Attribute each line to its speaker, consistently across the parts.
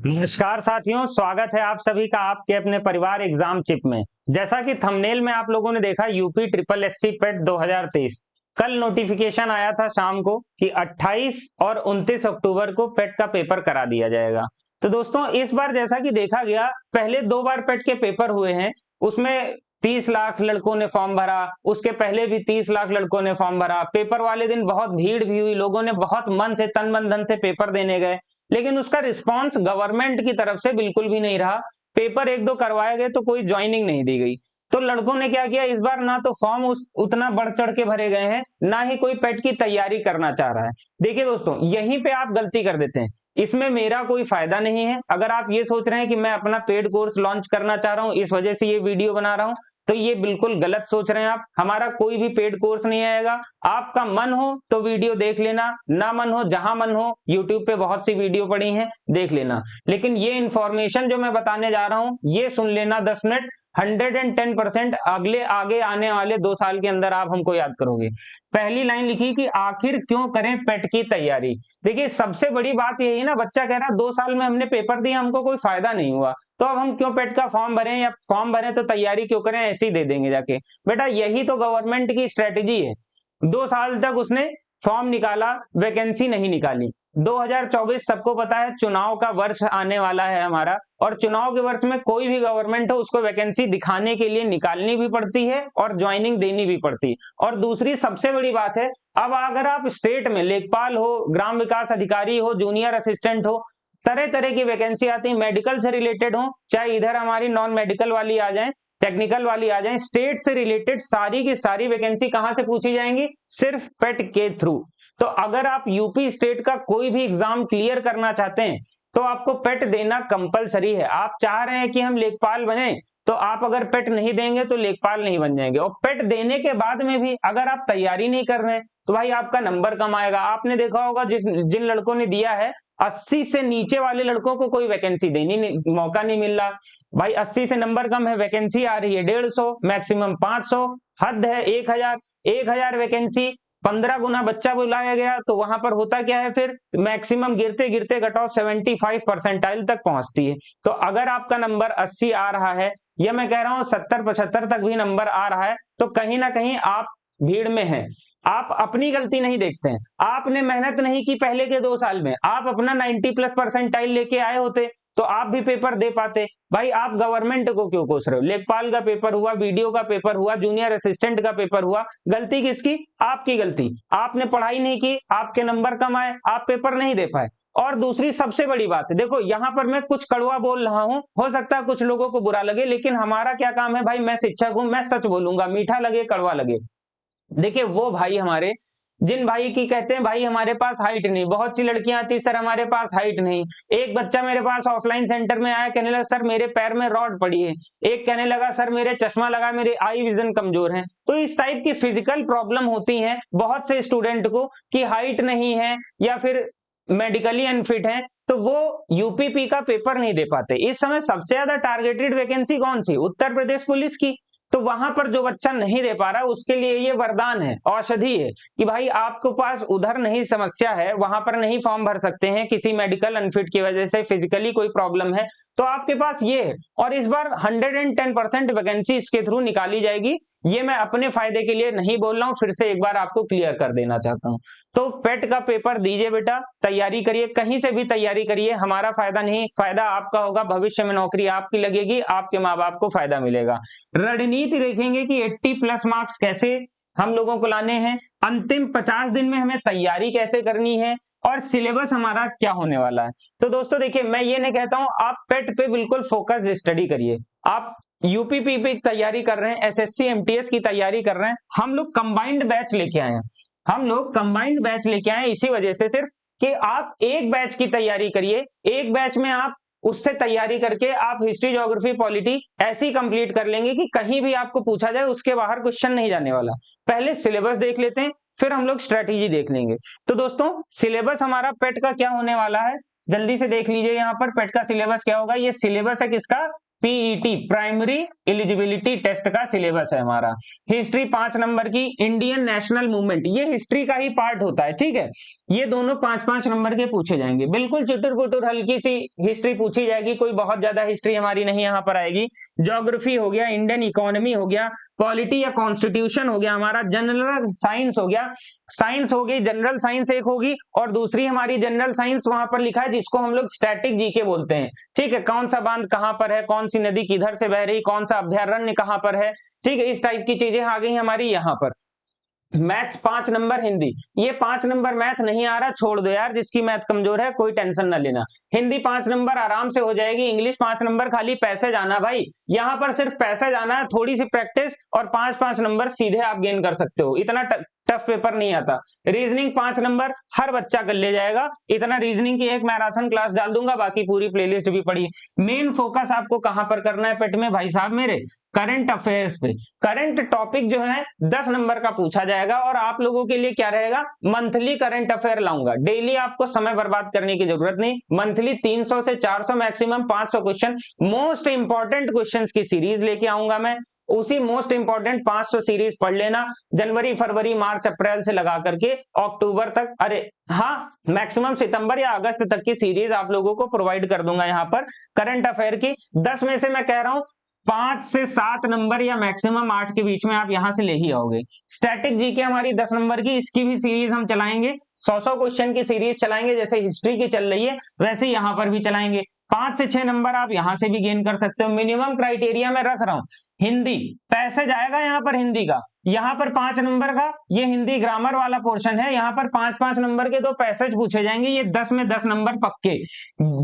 Speaker 1: नमस्कार साथियों, स्वागत है आप सभी का आपके अपने परिवार एग्जाम चिप में। जैसा कि थंबनेल में आप लोगों ने देखा, यूपी ट्रिपल एससी पेट 2023 कल नोटिफिकेशन आया था शाम को कि 28 और 29 अक्टूबर को पेट का पेपर करा दिया जाएगा। तो दोस्तों, इस बार जैसा कि देखा गया, पहले 2 बार पेट के पेपर हुए हैं, उसमें 30 लाख लड़कों ने फॉर्म भरा, उसके पहले भी 30 लाख लड़कों ने फॉर्म भरा। पेपर वाले दिन बहुत भीड़ भी हुई, लोगों ने बहुत मन से, तन मन धन से पेपर देने गए, लेकिन उसका रिस्पांस गवर्नमेंट की तरफ से बिल्कुल भी नहीं रहा। पेपर 1-2 करवाए गए तो कोई ज्वाइनिंग नहीं दी गई। तो लड़कों ने क्या किया, इस बार ना तो फॉर्म उतना बढ़ चढ़ के भरे गए हैं, ना ही कोई पेट की तैयारी करना चाह रहा है। देखिए दोस्तों, यहीं पे आप गलती कर देते हैं। इसमें मेरा कोई फायदा नहीं है। अगर आप ये सोच रहे हैं कि मैं अपना पेड कोर्स लॉन्च करना चाह रहा हूं, इस वजह से ये वीडियो बना रहा हूं, तो ये बिल्कुल गलत सोच रहे हैं आप। हमारा कोई भी पेड कोर्स नहीं आएगा। आपका मन हो तो वीडियो देख लेना, ना मन हो, जहां मन हो, यूट्यूब पे बहुत सी वीडियो पड़ी हैं, देख लेना। लेकिन ये इंफॉर्मेशन जो मैं बताने जा रहा हूं, ये सुन लेना 10 मिनट, 110% अगले आगे आने वाले 2 साल के अंदर आप हमको याद करोगे। पहली लाइन लिखी कि आखिर क्यों करें पेट की तैयारी। देखिए, सबसे बड़ी बात यही है ना, बच्चा कह रहा 2 साल में हमने पेपर दिया, हमको कोई फायदा नहीं हुआ, तो अब हम क्यों पेट का फॉर्म भरें, या फॉर्म भरें तो तैयारी क्यों करें, ऐसे ही दे देंगे जाके। बेटा, यही तो गवर्नमेंट की स्ट्रेटेजी है। 2 साल तक उसने फॉर्म निकाला, वैकेंसी नहीं निकाली। 2024 सबको पता है, चुनाव का वर्ष आने वाला है हमारा, और चुनाव के वर्ष में कोई भी गवर्नमेंट हो, उसको वैकेंसी दिखाने के लिए निकालनी भी पड़ती है और ज्वाइनिंग देनी भी पड़ती है। और दूसरी सबसे बड़ी बात है, अब अगर आप स्टेट में लेखपाल हो, ग्राम विकास अधिकारी हो, जूनियर असिस्टेंट हो, तरह तरह की वैकेंसी आती है, मेडिकल से रिलेटेड हो, चाहे इधर हमारी नॉन मेडिकल वाली आ जाए, टेक्निकल वाली आ जाए, स्टेट से रिलेटेड सारी की सारी वैकेंसी कहां से पूछी जाएंगी? सिर्फ पेट के थ्रू। तो अगर आप यूपी स्टेट का कोई भी एग्जाम क्लियर करना चाहते हैं, तो आपको पेट देना कंपलसरी है। आप चाह रहे हैं कि हम लेखपाल बने, तो आप अगर पेट नहीं देंगे तो लेखपाल नहीं बन जाएंगे। और पेट देने के बाद में भी अगर आप तैयारी नहीं कर रहे हैं, तो भाई आपका नंबर कम आएगा। आपने देखा होगा, जिन लड़कों ने दिया है, 80 से नीचे वाले लड़कों को कोई वैकेंसी देनी नहीं, मौका नहीं मिल रहा। भाई 80 से नंबर कम है, वैकेंसी आ रही है 150, मैक्सिमम 500, हद है 1000। 1000 वैकेंसी, 15 गुना बच्चा बुलाया गया, तो वहां पर होता क्या है, फिर मैक्सिमम गिरते गिरते कट ऑफ 75 परसेंटाइल तक पहुंचती है। तो अगर आपका नंबर 80 आ रहा है, या मैं कह रहा हूं 70-75 तक भी नंबर आ रहा है, तो कहीं ना कहीं आप भीड़ में हैं। आप अपनी गलती नहीं देखते हैं। आपने मेहनत नहीं की पहले के 2 साल में, आप अपना 90+ परसेंटाइल लेके आए होते, तो आप भी पेपर दे पाते। भाई, आप गवर्नमेंट को क्यों कोस रहे हो? लेखपाल का पेपर हुआ, वीडियो का पेपर हुआ, जूनियर असिस्टेंट का पेपर हुआ, गलती किसकी? आपकी गलती। आपने पढ़ाई नहीं की, आपके नंबर कम आए, आप पेपर नहीं दे पाए। और दूसरी सबसे बड़ी बात है, देखो यहां पर मैं कुछ कड़वा बोल रहा हूं, हो सकता है कुछ लोगों को बुरा लगे, लेकिन हमारा क्या काम है भाई, मैं शिक्षक हूं, मैं सच बोलूंगा, मीठा लगे कड़वा लगे। देखिए, वो भाई हमारे, जिन भाई की कहते हैं भाई हमारे पास हाइट नहीं, बहुत सी लड़कियां आती सर हमारे पास हाइट नहीं। एक बच्चा मेरे पास ऑफलाइन सेंटर में आया, कहने लगा सर मेरे पैर में रॉड पड़ी है। एक कहने लगा सर मेरे चश्मा लगा, मेरे आई विजन कमजोर है। तो इस टाइप की फिजिकल प्रॉब्लम होती है बहुत से स्टूडेंट को, कि हाइट नहीं है या फिर मेडिकली अनफिट है, तो वो यूपीपी का पेपर नहीं दे पाते। इस समय सबसे ज्यादा टारगेटेड वैकेंसी कौन सी? उत्तर प्रदेश पुलिस की। तो वहां पर जो बच्चा नहीं दे पा रहा, उसके लिए ये वरदान है, औषधि है, कि भाई आपके पास उधर नहीं समस्या है, वहां पर नहीं फॉर्म भर सकते हैं, किसी मेडिकल अनफिट की वजह से फिजिकली कोई प्रॉब्लम है, तो आपके पास ये है। और इस बार 110% वैकेंसी इसके थ्रू निकाली जाएगी। ये मैं अपने फायदे के लिए नहीं बोल रहा हूं, फिर से एक बार आपको क्लियर कर देना चाहता हूं। तो पेट का पेपर दीजिए बेटा, तैयारी करिए, कहीं से भी तैयारी करिए, हमारा फायदा नहीं, फायदा आपका होगा, भविष्य में नौकरी आपकी लगेगी, आपके माँ बाप को फायदा मिलेगा। रणनीति देखेंगे कि 80+ मार्क्स कैसे हम लोगों को लाने हैं, अंतिम 50 दिन में हमें तैयारी कैसे करनी है, और सिलेबस हमारा क्या होने वाला है। तो दोस्तों देखिए, मैं ये नहीं कहता हूं आप पेट पे बिल्कुल फोकस्ड स्टडी करिए। आप यूपीपीपी की तैयारी कर रहे हैं, एसएससी एमटीएस की तैयारी कर रहे हैं, हम लोग कंबाइंड बैच लेके आए हैं। हम लोग कंबाइंड बैच लेके आए इसी वजह से सिर्फ, कि आप एक बैच की तैयारी करिए, एक बैच में आप उससे तैयारी करके आप हिस्ट्री, ज्योग्राफी, पॉलिटी ऐसी कंप्लीट कर लेंगे कि कहीं भी आपको पूछा जाए उसके बाहर क्वेश्चन नहीं जाने वाला। पहले सिलेबस देख लेते हैं, फिर हम लोग स्ट्रेटेजी देख लेंगे। तो दोस्तों, सिलेबस हमारा पेट का क्या होने वाला है, जल्दी से देख लीजिए। यहाँ पर पेट का सिलेबस क्या होगा, ये सिलेबस है किसका? पीईटी प्राइमरी एलिजिबिलिटी टेस्ट का सिलेबस है हमारा। हिस्ट्री 5 नंबर की, इंडियन नेशनल मूवमेंट, ये हिस्ट्री का ही पार्ट होता है, ठीक है। ये दोनों 5-5 नंबर के पूछे जाएंगे, बिल्कुल चुटुर पुटुर हल्की सी हिस्ट्री पूछी जाएगी, कोई बहुत ज्यादा हिस्ट्री हमारी नहीं यहाँ पर आएगी। ज्योग्राफी हो गया, इंडियन इकोनॉमी हो गया, पॉलिटी या कॉन्स्टिट्यूशन हो गया हमारा, जनरल साइंस हो गया, साइंस हो गई, जनरल साइंस एक होगी, और दूसरी हमारी जनरल साइंस वहां पर लिखा है जिसको हम लोग स्टैटिक जीके बोलते हैं, ठीक है। कौन सा बांध कहां पर है, कौन सी नदी किधर से बह रही, कौन सा अभ्यारण्य कहां पर है, ठीक है, इस टाइप की चीजें आ गई हमारी यहाँ पर। मैथ्स 5 नंबर, हिंदी, ये 5 नंबर मैथ नहीं आ रहा छोड़ दो यार, जिसकी मैथ कमजोर है कोई टेंशन ना लेना, हिंदी 5 नंबर आराम से हो जाएगी। इंग्लिश 5 नंबर, खाली पैसे जाना भाई, यहाँ पर सिर्फ पैसे जाना है, थोड़ी सी प्रैक्टिस और 5-5 नंबर सीधे आप गेन कर सकते हो, इतना टफ पेपर नहीं आता। रीजनिंग 5 नंबर हर बच्चा कर ले जाएगा, इतना रीजनिंग की एक मैराथन क्लास डाल दूंगा, बाकी पूरी प्लेलिस्ट भी पड़ी। मेन फोकस आपको कहां पर करना है पेट में भाई साहब मेरे, करंट अफेयर्स पे। करंट टॉपिक जो है 10 नंबर का पूछा जाएगा, और आप लोगों के लिए क्या रहेगा, मंथली करंट अफेयर लाऊंगा, डेली आपको समय बर्बाद करने की जरूरत नहीं, मंथली 300 से 400 maximum 500 question, most important questions की सीरीज लेके आऊंगा मैं, उसी मोस्ट इंपॉर्टेंट 500 सीरीज पढ़ लेना, जनवरी फरवरी मार्च अप्रैल से लगा करके अक्टूबर तक, अरे हाँ मैक्सिमम सितंबर या अगस्त तक की सीरीज आप लोगों को प्रोवाइड कर दूंगा यहाँ पर करंट अफेयर की। 10 में से मैं कह रहा हूं 5 से 7 नंबर या मैक्सिमम 8 के बीच में आप यहां से ले ही आओगे। स्टैटिक जीके हमारी 10 नंबर की, इसकी भी सीरीज हम चलाएंगे, 100 क्वेश्चन की सीरीज चलाएंगे, जैसे हिस्ट्री की चल रही है वैसे यहां पर भी चलाएंगे। 5 से 6 नंबर आप यहां से भी गेन कर सकते हो, मिनिमम क्राइटेरिया में रख रहा हूं। हिंदी पैसे जाएगा यहाँ पर, हिंदी का यहाँ पर 5 नंबर का, ये हिंदी ग्रामर वाला पोर्शन है, यहाँ पर 5-5 नंबर के 2 पैसेज पूछे जाएंगे, ये 10 में 10 नंबर पक्के।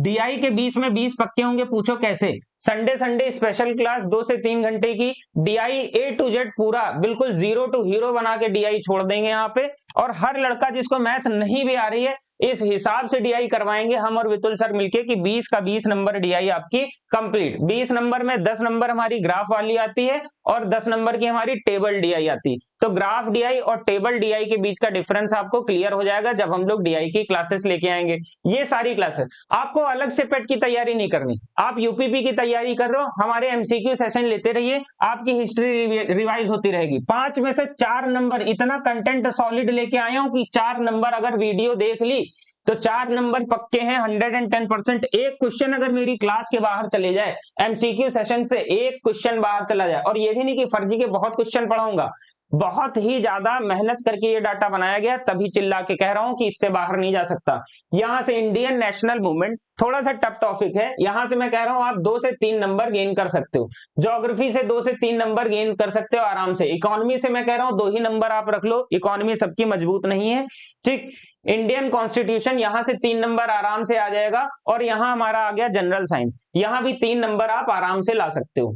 Speaker 1: डीआई के 20 में 20 पक्के होंगे, पूछो कैसे। संडे स्पेशल क्लास 2 से 3 घंटे की, डीआई ए टू जेड पूरा बिल्कुल 0 टू हीरो बना के डीआई छोड़ देंगे यहाँ पे, और हर लड़का जिसको मैथ नहीं भी आ रही है इस हिसाब से डीआई करवाएंगे हम और वितुल सर मिलके कि 20 का 20 नंबर डीआई आपकी कंप्लीट। 20 नंबर में 10 नंबर हमारी ग्राफ वाली आती है और 10 नंबर की हमारी टेबल डीआई आती है। तो ग्राफ डीआई और टेबल डीआई के बीच का डिफरेंस आपको क्लियर हो जाएगा जब हम लोग डीआई की क्लासेस लेके आएंगे। ये सारी क्लासेस आपको अलग से पेट की तैयारी नहीं करनी, आप यूपीपी की तैयारी कर रहे हो, हमारे एमसीक्यू सेशन लेते रहिए, आपकी हिस्ट्री रिवाइज होती रहेगी। 5 में से 4 नंबर, इतना कंटेंट सॉलिड लेके आया हूं कि 4 नंबर अगर वीडियो देख ली तो 4 नंबर पक्के हैं 110%। एक क्वेश्चन अगर मेरी क्लास के बाहर चले जाए, एमसीक्यू सेशन से एक क्वेश्चन बाहर चला जाए, और ये भी नहीं कि फर्जी के बहुत क्वेश्चन पढ़ाऊंगा, बहुत ही ज्यादा मेहनत करके ये डाटा बनाया गया, तभी चिल्ला के कह रहा हूं कि इससे बाहर नहीं जा सकता। यहां से इंडियन नेशनल मूवमेंट थोड़ा सा टफ टॉपिक है, यहां से मैं कह रहा हूं आप 2 से 3 नंबर गेन कर सकते हो। ज्योग्राफी से 2 से 3 नंबर गेन कर सकते हो आराम से। इकोनॉमी से मैं कह रहा हूं 2 ही नंबर आप रख लो, इकोनॉमी सबकी मजबूत नहीं है, ठीक। इंडियन कॉन्स्टिट्यूशन यहां से 3 नंबर आराम से आ जाएगा, और यहां हमारा आ गया जनरल साइंस, यहां भी 3 नंबर आप आराम से ला सकते हो,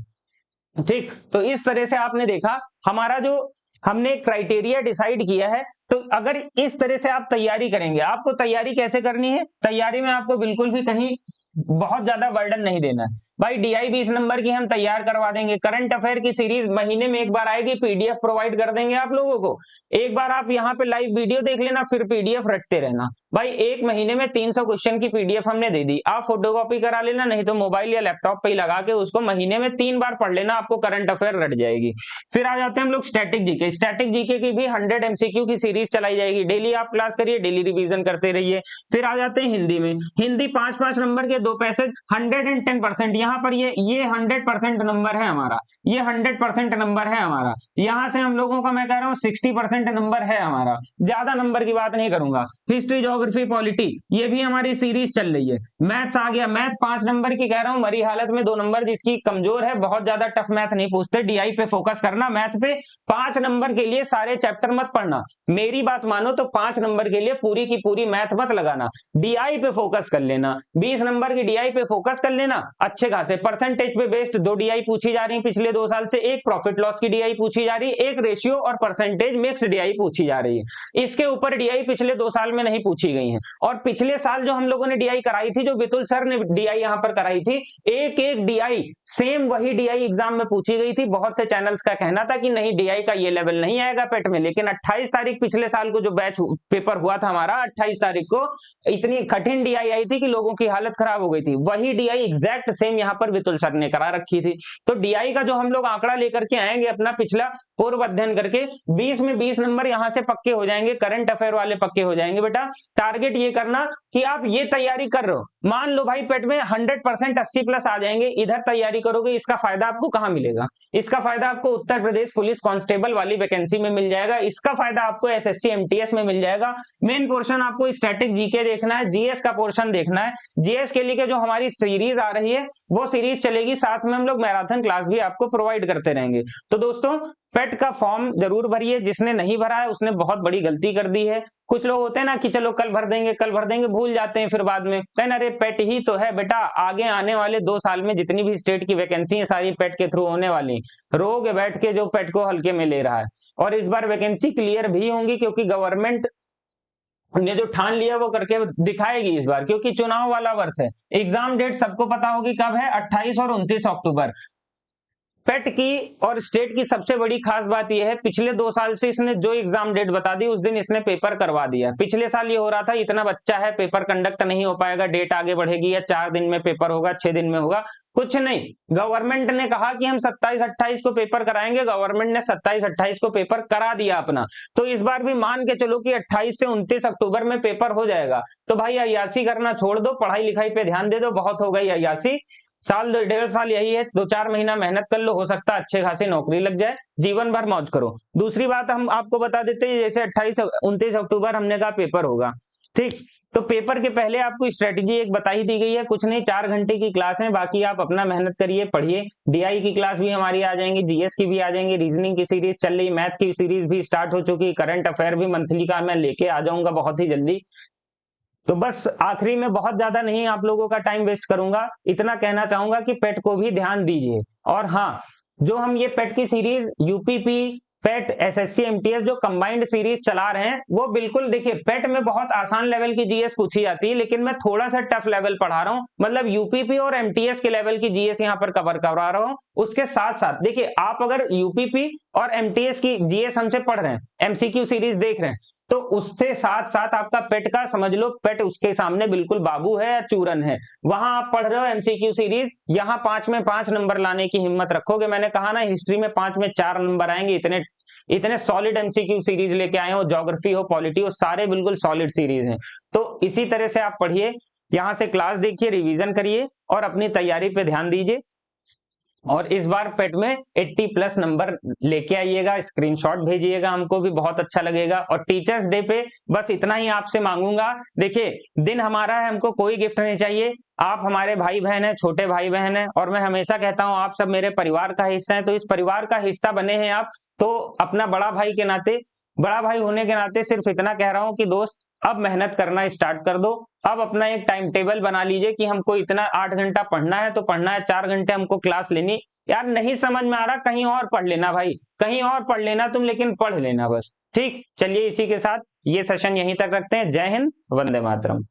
Speaker 1: ठीक। तो इस तरह से आपने देखा हमारा जो हमने क्राइटेरिया डिसाइड किया है। तो अगर इस तरह से आप तैयारी करेंगे, आपको तैयारी कैसे करनी है, तैयारी में आपको बिल्कुल भी कहीं बहुत ज्यादा बर्डन नहीं देना है भाई। डीआई 20 नंबर की हम तैयार करवा देंगे, करंट अफेयर की सीरीज महीने में एक बार आएगी, पीडीएफ प्रोवाइड कर देंगे आप लोगों को। एक बार आप यहाँ पे लाइव वीडियो देख लेना, फिर पीडीएफ रटते रहना भाई। एक महीने में 300 क्वेश्चन की पीडीएफ हमने दे दी, आप फोटोकॉपी करा लेना, नहीं तो मोबाइल या लैपटॉप पे ही लगा के उसको महीने में 3 बार पढ़ लेना, आपको करंट अफेयर रट जाएगी। फिर आ जाते हैं हम लोग स्टैटिक जीके। स्टैटिक जीके की भी 100 एमसीक्यू की सीरीज चलाई जाएगी, डेली आप क्लास करिए, डेली रिवीजन करते रहिए। फिर आ जाते हैं हिंदी में, हिंदी 5-5 नंबर के 2 पैसेज 110%। यहाँ पर ये 100% नंबर है हमारा, ये 100% नंबर है हमारा। यहां से हम लोगों का मैं कह रहा हूं 60% नंबर है हमारा, ज्यादा नंबर की बात नहीं करूंगा। हिस्ट्री ज्योग्राफी पॉलिटी ये भी हमारी सीरीज चल रही है। मैथ्स आ गया, मैथ 5 नंबर की कह रहा हूं, मरी हालत में 2 नंबर, जिसकी कमजोर है, बहुत ज्यादा टफ मैथ नहीं पूछते, डीआई पे फोकस करना। मैथ पे 5 नंबर के लिए सारे चैप्टर मत पढ़ना, मेरी बात मानो तो 5 नंबर के लिए पूरी की पूरी मैथ मत लगाना, डीआई पे फोकस कर लेना। 20 नंबर की डीआई पे फोकस कर लेना, अच्छे खासे परसेंटेज पे बेस्ड 2 डीआई पूछी जा रही है पिछले 2 साल से, एक प्रॉफिट लॉस की डीआई पूछी जा रही है, एक रेशियो और परसेंटेज मिक्स डीआई पूछी जा रही है। इसके ऊपर डीआई पिछले 2 साल में नहीं पूछी गई है। और पिछले साल जो हम लोगों ने डीआई कराई थी, जो वितुल सर ने डीआई यहां पर कराई थी, एक एक डीआई सेम वही डीआई एग्जाम में पूछी गई थी। बहुत से चैनल्स का कहना था कि नहीं डीआई का ये लेवल नहीं आएगा पेट में, लेकिन 28 तारीख पिछले साल को जो बैच पेपर हुआ था हमारा, 28 तारीख को इतनी कठिन डीआई आई थी कि लोगों की हालत खराब खराब हो गई थी, वही डीआई एग्जैक्ट सेम यहाँ पर वितुल सर ने करा रखी थी। तो डीआई का जो हम लोग आंकड़ा लेकर के आएंगे अपना पिछला पूर्व अध्ययन करके, 20 में 20 नंबर यहाँ से पक्के हो जाएंगे, करंट अफेयर वाले पक्के हो जाएंगे। बेटा टारगेट ये करना कि आप ये तैयारी कर रहे हो, मान लो भाई पेट में 100% 80 प्लस आ जाएंगे, इधर तैयारी करोगे, इसका फायदा आपको कहाँ मिलेगा? इसका फायदा आपको उत्तर प्रदेश पुलिस कांस्टेबल वाली वैकेंसी में मिल जाएगा, इसका फायदा आपको एसएससी एमटीएस में मिल जाएगा। मेन पोर्शन आपको स्टैटिक जीके देखना है, जीएस का पोर्शन देखना है। जीएस के लिए जो हमारी सीरीज आ रही है वो सीरीज चलेगी, साथ में हम लोग मैराथन क्लास भी आपको प्रोवाइड करते रहेंगे। तो दोस्तों पेट का फॉर्म जरूर भरिए, जिसने नहीं भरा है उसने बहुत बड़ी गलती कर दी है। कुछ लोग होते हैं ना कि चलो कल भर देंगे, कल भर देंगे, भूल जाते हैं फिर बाद में, कहना अरे पेट ही तो है। बेटा आगे आने वाले 2 साल में जितनी भी स्टेट की वैकेंसी है सारी पेट के थ्रू होने वाली। रोग बैठ के जो पेट को हल्के में ले रहा है, और इस बार वैकेंसी क्लियर भी होंगी क्योंकि गवर्नमेंट ने जो ठान लिया वो करके दिखाएगी इस बार, क्योंकि चुनाव वाला वर्ष है। एग्जाम डेट सबको पता होगी कब है, 28 और 29 अक्टूबर। पेट की और स्टेट की सबसे बड़ी खास बात यह है, पिछले 2 साल से इसने जो एग्जाम डेट बता दी उस दिन इसने पेपर करवा दिया। पिछले साल ये हो रहा था इतना बच्चा है, पेपर कंडक्ट नहीं हो पाएगा, डेट आगे बढ़ेगी या 4 दिन में पेपर होगा, 6 दिन में होगा, कुछ नहीं। गवर्नमेंट ने कहा कि हम 27-28 को पेपर कराएंगे, गवर्नमेंट ने 27-28 को पेपर करा दिया अपना। तो इस बार भी मान के चलो कि 28 से 29 अक्टूबर में पेपर हो जाएगा। तो भाई अय्यासी करना छोड़ दो, पढ़ाई लिखाई पे ध्यान दे दो, बहुत हो गई अय्यासी। साल 1.5 साल यही है, 2-4 महीना मेहनत कर लो, हो सकता है अच्छे खासी नौकरी लग जाए, जीवन भर मौज करो। दूसरी बात हम आपको बता देते हैं, जैसे 28-29 अक्टूबर हमने कहा पेपर होगा, ठीक, तो पेपर के पहले आपको स्ट्रेटेजी एक बता ही दी गई है, कुछ नहीं, 4 घंटे की क्लास है, बाकी आप अपना मेहनत करिए, पढ़िए। डीआई की क्लास भी हमारी आ जाएंगी, जीएस की भी आ जाएंगी, रीजनिंग की सीरीज चल रही, मैथ की सीरीज भी स्टार्ट हो चुकी, करंट अफेयर भी मंथली का मैं लेके आ जाऊंगा बहुत ही जल्दी। तो बस आखिरी में बहुत ज्यादा नहीं आप लोगों का टाइम वेस्ट करूंगा, इतना कहना चाहूंगा कि पेट को भी ध्यान दीजिए। और हाँ, जो हम ये पेट की सीरीज यूपीपी पेट एसएससी एमटीएस जो कंबाइंड सीरीज चला रहे हैं, वो बिल्कुल देखिए, पेट में बहुत आसान लेवल की जीएस पूछी जाती है, लेकिन मैं थोड़ा सा टफ लेवल पढ़ा रहा हूँ, मतलब यूपीपी और एमटीएस के लेवल की जीएस यहाँ पर कवर करा रहा हूँ। उसके साथ साथ देखिए, आप अगर यूपीपी और एमटीएस की जीएस हमसे पढ़ रहे हैं, एमसीक्यू सीरीज देख रहे हैं, तो उससे साथ साथ आपका पेट का समझ लो, पेट उसके सामने बिल्कुल बाबू है या चूरन है। वहां आप पढ़ रहे हो एमसीक्यू सीरीज, यहाँ 5 में 5 नंबर लाने की हिम्मत रखोगे। मैंने कहा ना, हिस्ट्री में 5 में 4 नंबर आएंगे, इतने इतने सॉलिड एमसीक्यू सीरीज लेके आए हो, ज्योग्राफी हो, पॉलिटी हो, सारे बिल्कुल सॉलिड सीरीज हैं। तो इसी तरह से आप पढ़िए, यहाँ से क्लास देखिए, रिवीजन करिए और अपनी तैयारी पे ध्यान दीजिए। और इस बार पेट में 80 प्लस नंबर लेके आइएगा, स्क्रीनशॉट भेजिएगा, हमको भी बहुत अच्छा लगेगा। और टीचर्स डे पे बस इतना ही आपसे मांगूंगा, देखिए दिन हमारा है, हमको कोई गिफ्ट नहीं चाहिए, आप हमारे भाई बहन है, छोटे भाई बहन है, और मैं हमेशा कहता हूं आप सब मेरे परिवार का हिस्सा है, तो इस परिवार का हिस्सा बने हैं आप, तो अपना बड़ा भाई के नाते, बड़ा भाई होने के नाते सिर्फ इतना कह रहा हूं कि दोस्त अब मेहनत करना स्टार्ट कर दो। अब अपना एक टाइम टेबल बना लीजिए कि हमको इतना 8 घंटा पढ़ना है तो पढ़ना है, 4 घंटे हमको क्लास लेनी। यार नहीं समझ में आ रहा, कहीं और पढ़ लेना भाई, कहीं और पढ़ लेना तुम, लेकिन पढ़ लेना बस, ठीक। चलिए इसी के साथ ये सेशन यहीं तक रखते हैं। जय हिंद, वंदे मातरम।